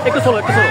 একটু চলো একটু চলো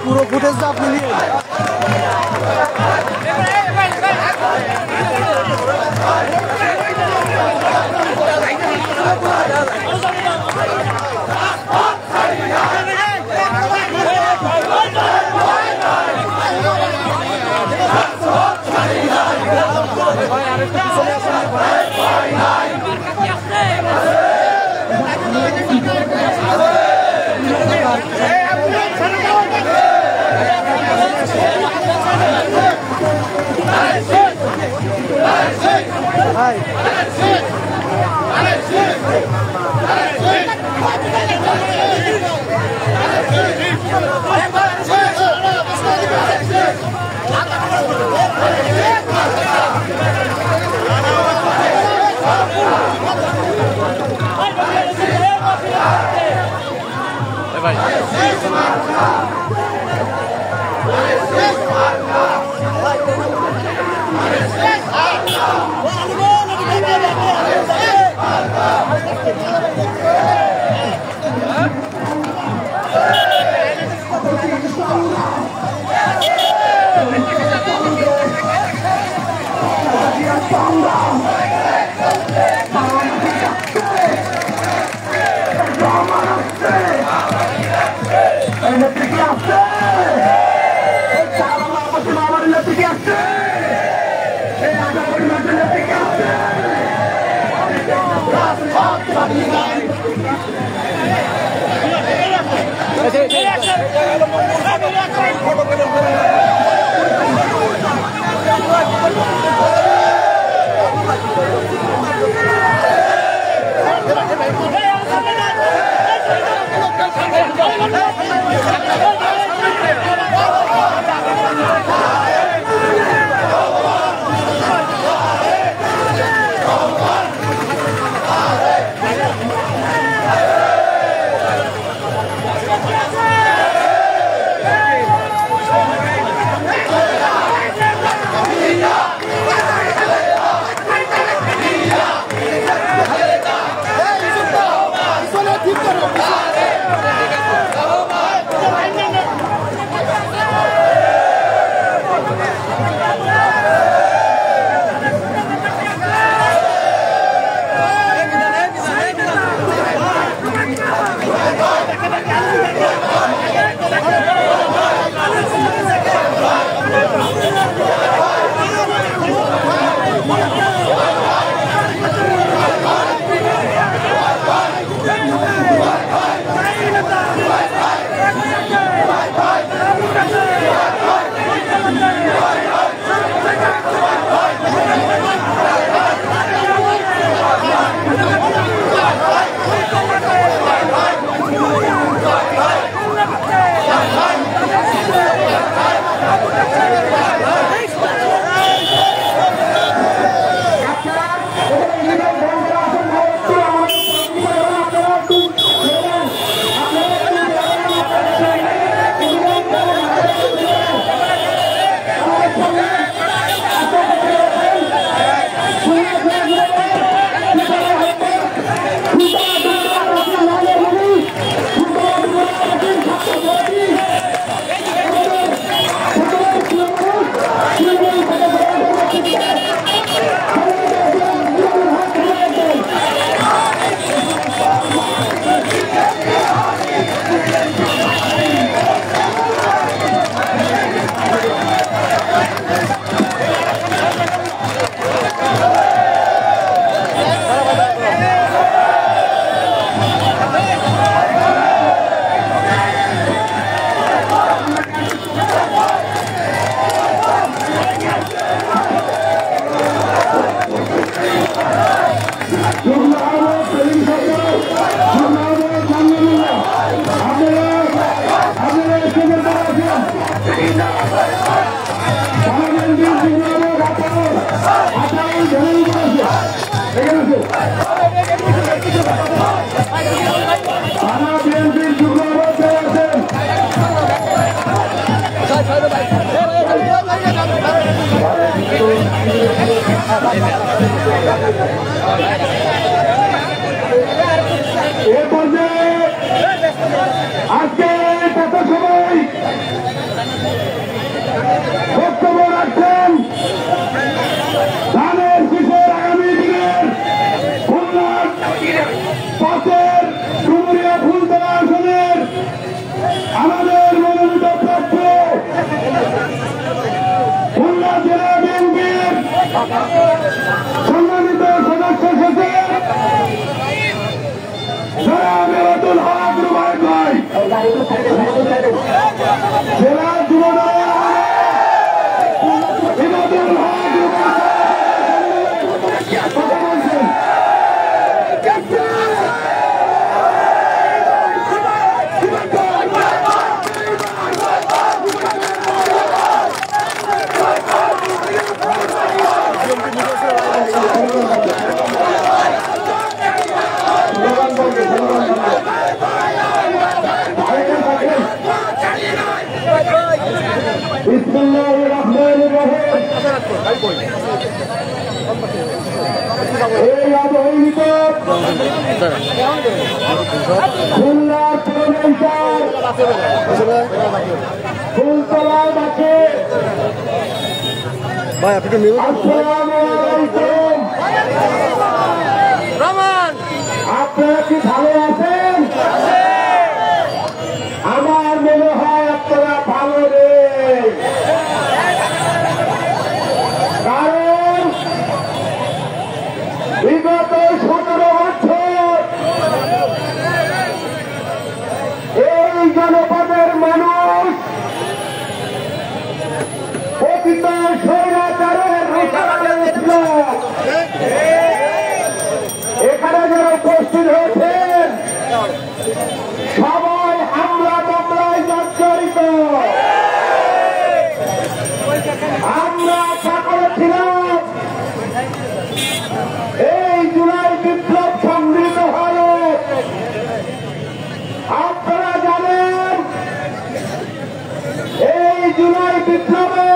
পুরো ফুটেজটা আপনি নিয়ে আজকে কত সময় বক্তব্য রাখছেন ধানের শীষের আগামী দিনের খুলনার পাশের ডুমুরিয়া ফুলতলা আসনের আমাদের মনোনীত প্রার্থী খুলনা জেলা বিএনপির সম্মানিত সদস্য সচিব মেরাদুল হক রুবাই ভাই জেলা যুবদল মেরাদুল হক কথা বলছেন। বিসমিল্লাহির রহমানির রহিম। এই অবহেলিত খুলনার ফুলতলার মাঠে আপনারা কি ভালো আছেন? আমার মনে হয় আপনারা ভালো নেই, কারণ বিগত 17 বছর এই জনপদের মানুষ পতিত স্বৈরাচারের ছিল। এখানে যারা উপস্থিত হয়েছেন সবাই হামলা মামলায় জর্জরিত। আমরা আশা করেছিলাম এই জুলাই বিপ্লব সংগৃহীত হল। আপনারা জানেন এই জুলাই বিপ্লবে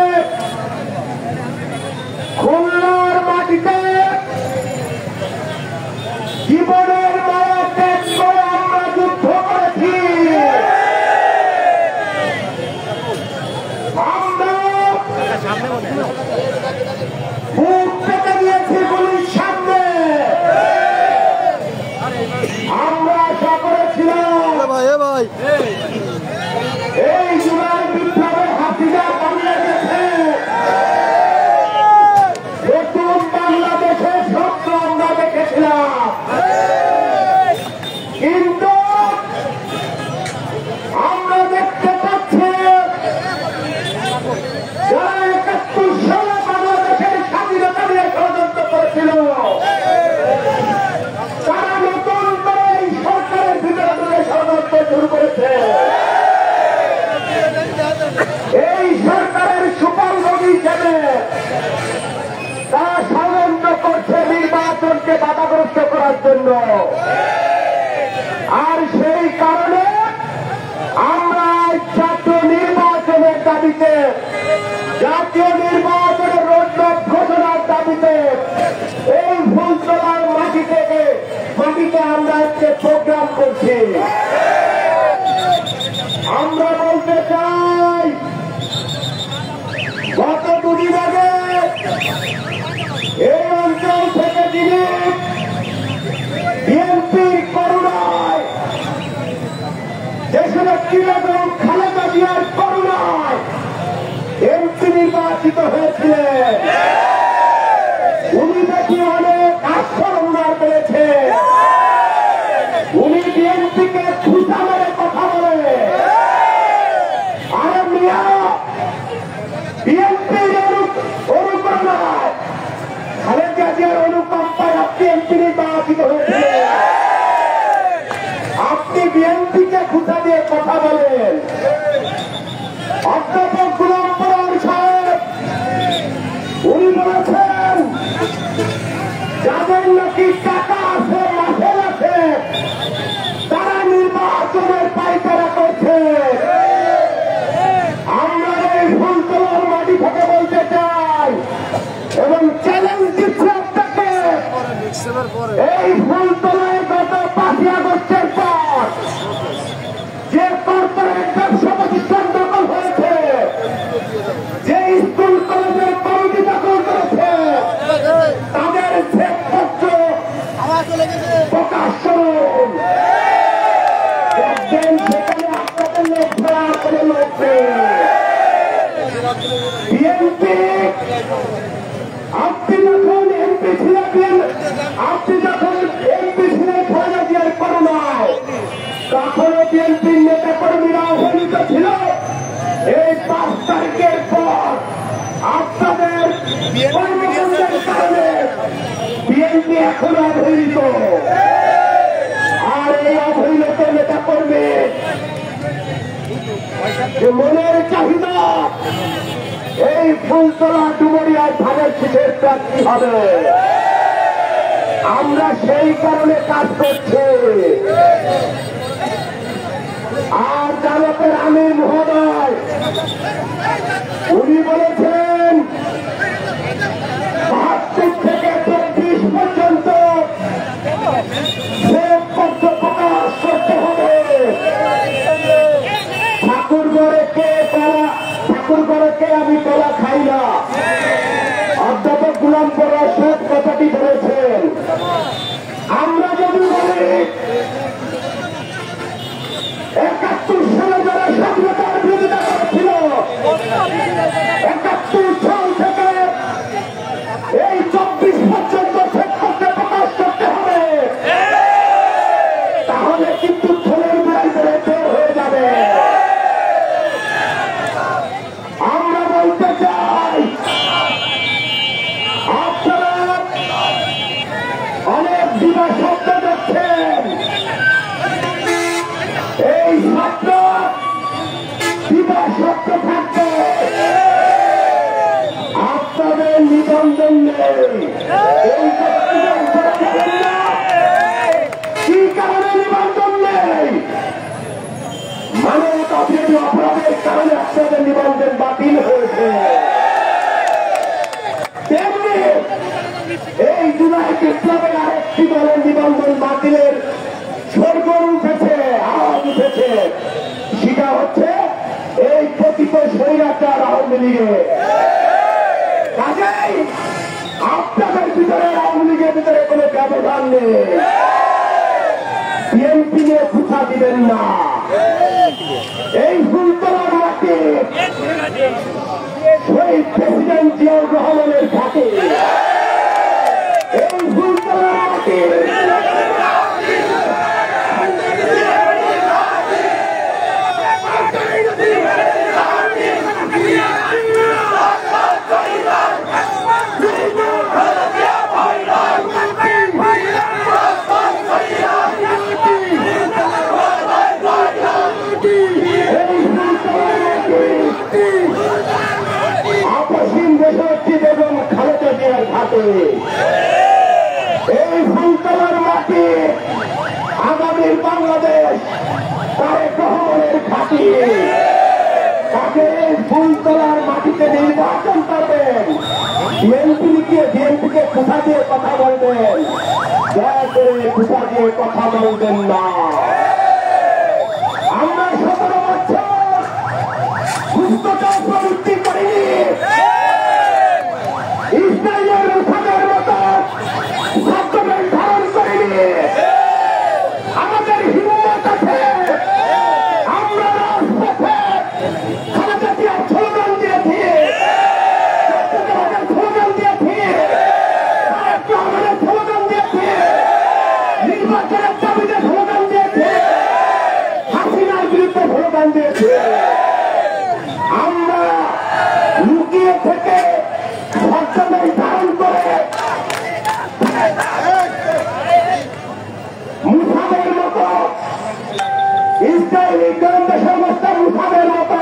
খুলনার মাটিতে জীবনের মায়া ত্যাগ করে আমরা যুদ্ধ করেছি। আমরা বুক পেতে দিয়েছি গুলির সামনে। আমরা আশা করেছিলাম এই জুলাই বিপ্লবে হাসিনা পালিয়ে গেছে, নতুন বাংলাদেশের স্বপ্ন আমরা দেখেছিলাম। কিন্তু আমরা দেখতে পাচ্ছি যারা 71 সালে বাংলাদেশের স্বাধীনতা নিয়ে ষড়যন্ত্র করেছিল তারা নতুন করে এই সরকারের ভিতরে ঢুকে ষড়যন্ত্র শুরু করেছে। এই সরকারের সুপারভোগী হিসেবে তারা ষড়যন্ত্র করছে নির্বাচনকে বাধাগ্রস্ত করার জন্য। আর সেই কারণে আমরা জাতীয় নির্বাচনের দাবিতে, জাতীয় নির্বাচনের রোডম্যাপ ঘোষণার দাবিতে এই ফুলতলার মাটিতে আমরা একটি প্রোগ্রাম করছি। আমরা বলতে চাই গত দুদিন আগে এই অঞ্চল থেকে যিনি বিএনপির করুণায়, দেশনেত্রী বেগম খালেদা জিয়ার করুণায় এমপি নির্বাচিত হয়েছিলেন, উনি নাকি অনেক আসন উন্নয়ন করেছে। উনি বিএনপিকে খুঁজা মেরে কথা বলে, আরে মিয়া বিএনপির অনুপ্রেরণায় খালেদা জিয়ার অনুকম্পায় আপনি এমপি নির্বাচিত হয়েছিলেন। আপনি বিএনপিকে খুঁজা দিয়ে কথা বলেন, অধ্যাপক গোলাম পরান সাহেব উনি বলেছেন যাদের নাকি টাকা আছে মাসেল আছে তারা নির্বাচনের পাইকারা করছে। আমরা এই ফুলতলার মাটি থেকে বলতে চাই এবং চ্যালেঞ্জ দিচ্ছি আপনাকে, এই ফুলতলায় গত 5ই আগস্টের পর যে কর্পোরেট ব্যবসা প্রতিষ্ঠান দখল হয়েছে, যে স্কুল কলেজের কমিটি দখল করেছে, তাদের শ্বেতপত্র প্রকাশ করুন। দেখবেন সেখানে আপনাদের লোক ছাড়া কোনো লোক নেই। বিএনপি আপনি যখন এমপি ছিলেন, আপনি যখন এমপি ছিলেন খালেদা জিয়ার করোনায়, তখনও বিএনপির নেতা কর্মীরা অবহেলিত ছিল। এই 5 তারিখের পর আপনাদের কর্মকাণ্ডের কারণে বিএনপি এখনো অবহেলিত। আর এই অবহেলিত নেতা কর্মী মনের চাহিদা এই ফুলতলা ডুমুরিয়ার ধানের শীষের প্রার্থী হবে, আমরা সেই কারণে কাজ করছি। আর জামাতের আমির মহোদয় উনি বলেছেন 72 থেকে 24 পর্যন্ত শ্বেতপত্র প্রকাশ করতে হবে। ঠাকুরগড়কে আমি কলা খাই না, অধ্যাপক গোলাম পরান সাহেব কথাটি বলেছেন। আমরা যদি বলি 71 সালে যারা স্বাধীনতার বিরোধিতা করেছিল, 71 সাল থেকে এই 24 পর্যন্ত শ্বেতপত্রে প্রকাশ করতে হবে, তাহলে কিন্তু ছেলের বিড়াইদের বের হয়ে যাবে। আমরা বলতে চাই আপনারা অনেক দিবা শব্দ দেখছেন, এই শব্দ দিবা শব্দ থাকবে, আপনাদের নিবন্ধন নেই। এই কি কারণে নিবন্ধন নেই? মানব অপরাধী অপরাধের কারণে আপনাদের নিবন্ধন বাতিল হয়েছে। তেমনি এই জুলাই বিপ্লবের আরেকটি দলের নিবন্ধন বাতিলের সরগোল উঠেছে, আওয়াজ উঠেছে, সেটা হচ্ছে এই পতিত স্বৈরাচার আওয়ামী লীগের। কাজেই আপনাদের ভিতরে আওয়ামী লীগের ভিতরে কোনো ব্যবধান নেই, বিএনপি নিয়ে খুঁচা দিবেন না। এই ফুলতলার মাটি শহীদ প্রেসিডেন্ট জিয়াউর রহমানের ঘাটে, এই ফুলতলার মাটি আপসীন দেশনেত্রী বেগম খালেদা জিয়ার ঘাটে, এই ফুলতলার মাটি আগামীর বাংলাদেশ তারেক রহমানের ঘাটি। তাকে ফুলতলার মাটিতে নির্বাচন করবেন, বিএনপিকে খোঁচা দিয়ে কথা বলবেন, দয়া করে খোঁচা দিয়ে কথা বলবেন না। আমরা 17 বছর সুস্থতা প্রবৃত্তি করিনি, ইসরায়েলের রুখাদের মতো শব্দবেন ধারণ করিনি। আমাদের হিম্মত আছে, আমরা রাজপথে খালেদা জিয়ার স্লোগান দিয়েছি, স্লোগান দিয়েছি, স্লোগান দিয়েছি, নির্বাচনের দাবিতে স্লোগান দিয়েছি, হাসিনার বিরুদ্ধে স্লোগান দিয়েছি। আমরা লুকিয়ে থেকে ছদ্মবেশ ধারণ করে মুসাদের মতো, ইসরায়েলি গোয়েন্দা সংস্থা মুসাদের মতো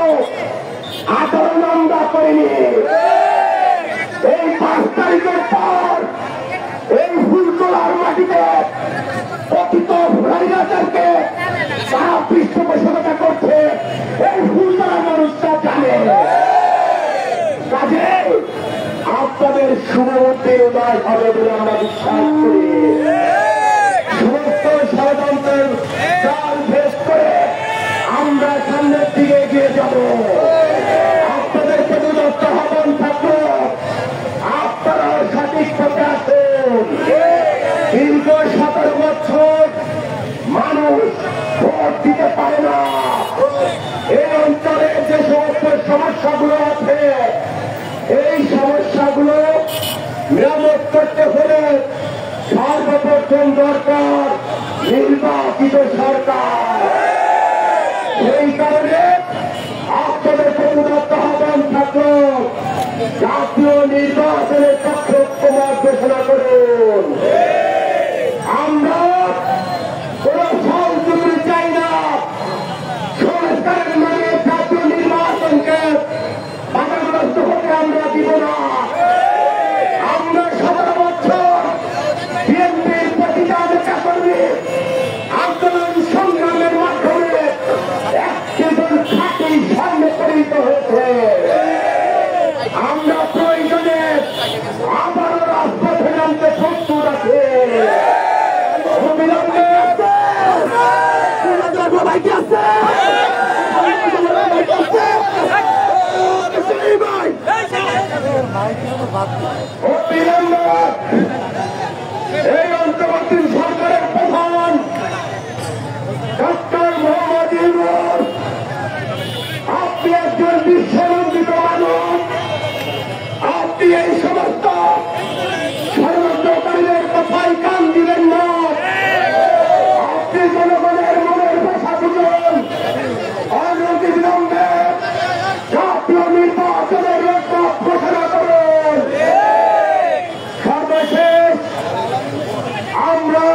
করিনি। এই 5 তারিখের পর এই ফুলতলার মাটিতে প্রকৃত ভ্রষ্টাচারকে তারা পৃষ্ঠপোষকতা করছে, এই ফুলতলার মানুষটা জানে। কাজে আপনাদের শুভবুদ্ধির উদয় হবে বলে আমরা বিশ্বাস করি। সমস্ত ষড়যন্ত্রের জাল ভেদ করে আমরা সামনের দিকে এগিয়ে যাব। আপনাদেরকে বিরক্ত হবেন থাকলো, আপনারাও সঠিক পথে আসুন। দীর্ঘ 17 বছর মানুষ ভোট দিতে পারে না। এই অঞ্চলে যে সমস্ত সমস্যাগুলো আছে, এই সমস্যাগুলো মেরামত করতে হলে সর্বপ্রথম দরকার নির্বাচিত সরকার। এই কারণে আপনাদের প্রতিরোধ আহ্বান থাকলো, জাতীয় নির্বাচনের পক্ষে ঐক্যমত ঘোষণা করুন। আমরা কোন সহযোগী চাই না। সংস্কারের মানে জাতীয় নির্বাচনকে বাধাগ্রস্ত হতে আমরা দিব না। আমরা 17 বছর বিএনপির প্রতিটা নেতা কর্মী আন্দোলন সংগ্রামের মাধ্যমে একজন খাঁটি সামনে পরিণত হয়েছে। আমরা প্রয়োজনে আবারও রাজপথে নামতে প্রস্তুত আছে। অবিলম্বে এই অন্তর্বর্তী সরকারের প্রধান ডক্টর মোহাম্মদ ইউনূস, আপনি একজন বিশ্বনন্দিত মানুষ। আপনি এই সমস্ত ষড়যন্ত্রকারীদের কথায় কান দিলেন না। আপনি জনগণের মনের ভাষা বুঝুন। অনতি বিলম্বে জাতীয় নির্বাচনের লক্ষ্য ঘোষণা করুন। সর্বশেষ আমরা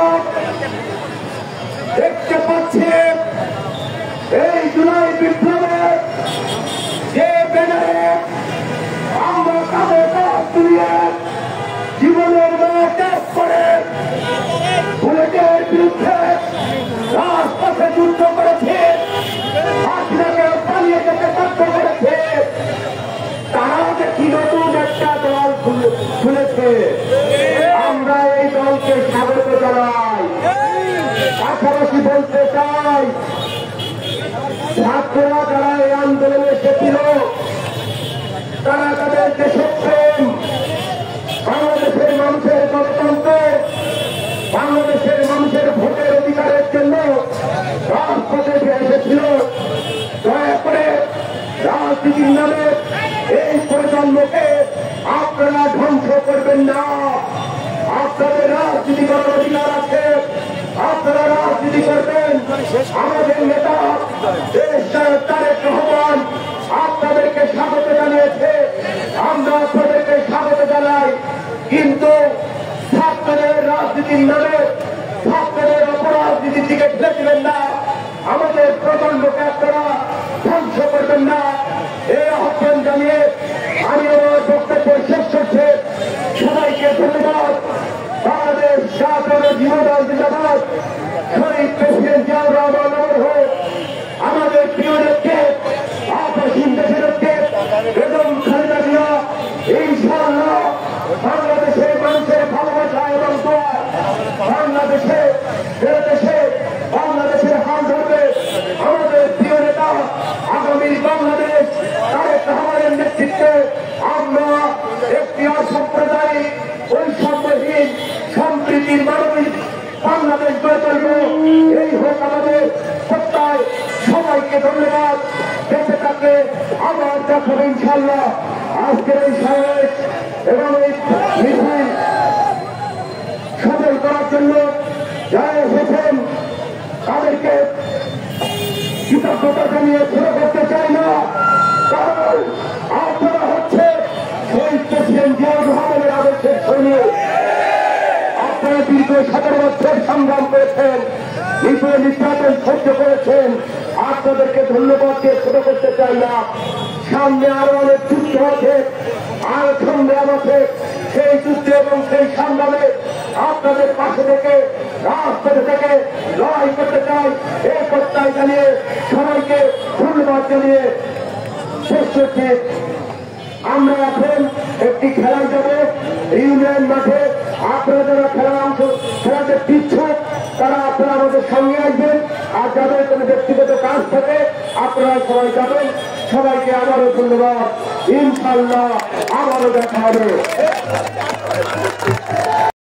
দেখতে পাচ্ছি এই জুলাই বিপ্লবে যে ব্যানারে আমরা কাঁধে কাঁধ তুলিয়ে জীবনের মায়া ত্যাগ করে বুলেটের বিরুদ্ধে রাজপথে যুদ্ধ করেছে, আপনাকে পালিয়ে যেতে বাধ্য করেছে, তারাও দেখি নতুন একটা দল খুলেছে। আমরা এই দলকে স্বাগত জানাই। পাশাপাশি বলতে চাই, ছাত্ররা যারা এই আন্দোলনে এসেছিল তারা তাদের দেশপ্রেম, বাংলাদেশের মানুষের গণতন্ত্র, বাংলাদেশের মানুষের ভোটের অধিকারের জন্য রাজপথে এসেছিল। দয়া করে রাজনীতির নামে এই প্রজন্মকে আপনারা ধ্বংস করবেন না। আপনাদের রাজনীতিগত অধিকার আছে, আপনারা রাজনীতি করবেন। আমাদের নেতা দেশ নায়ক তারেক রহমান আপনাদেরকে স্বাগত জানিয়েছে, আমরা আপনাদেরকে স্বাগত জানাই। কিন্তু ছাত্রদের রাজনীতির নামে ছাত্রদের অপরাজনীতির দিকে ঠেলে দিবেন না। আমাদের প্রজন্মকে আপনারা ধ্বংস করবেন না। এই আহ্বান জানিয়ে আমি আমার বক্তব্য শেষ করছি। সবাইকে ধন্যবাদ। বাংলাদেশ জাতীয় জীবন জিন্দাবাদ। শহীদ প্রেসিডেন্ট জিয়াউর রহমান অমর হোক। আমাদের প্রিয় নেত্রী আপসীন দেশের নেত্রী বেগম খালেদা জিয়া ইনশাআল্লাহ বাংলাদেশের মানুষের ভালোবাসা এবং দোয়া বাংলাদেশে বাংলাদেশের হাল ধরবে। আমাদের প্রিয় নেতা আগামী বাংলাদেশ তারেক রহমানের নেতৃত্বে আমরা একটি অসাম্প্রদায়িক বৈষম্যহীন সম্প্রীতির মানবিক বাংলাদেশ গড়ে তুলব। এই হোক আমাদের প্রত্যয়। সবাইকে ধন্যবাদ। বেঁচে থাকলে আবার দেখাবো ইনশাল্লাহ। আজকের এই সমাবেশ এবং এই মিছিল সফল করার জন্য যারা এসেছেন তাদেরকে কৃতজ্ঞতা জানিয়ে ছেড়ে করতে চাই না। কারণ আপনারা হচ্ছে শহীদ প্রেসিডেন্ট জিয়াউর রহমানের আদর্শের সৈনিক। আপনারা দীর্ঘ 17 বছর সংগ্রাম করেছেন, নির্যাতন সহ্য করেছেন। আপনাদেরকে ধন্যবাদ দিয়ে ছোট করতে চাই না। সামনে আরো অনেক যুদ্ধ আছে, আর সংগ্রাম আছে। সেই যুদ্ধ এবং সেই সংগ্রামে আপনাদের পাশে থেকে রাজপথে থেকে লড়াই করতে চাই। এই প্রত্যয় জানিয়ে সবাইকে ধন্যবাদ জানিয়ে শেষ করছি। আমরা এখন একটি খেলায় যাব ইউনিয়ন মাঠে। আপনারা যারা খেলাতে ইচ্ছুক তারা আপনারা আমাদের সঙ্গে আসবেন, আর যাদের কোনো ব্যক্তিগত কাজ থাকে আপনারা সবাই যাবেন। সবাইকে আবারও ধন্যবাদ। ইনশাল্লাহ আবারও দেখা হবে।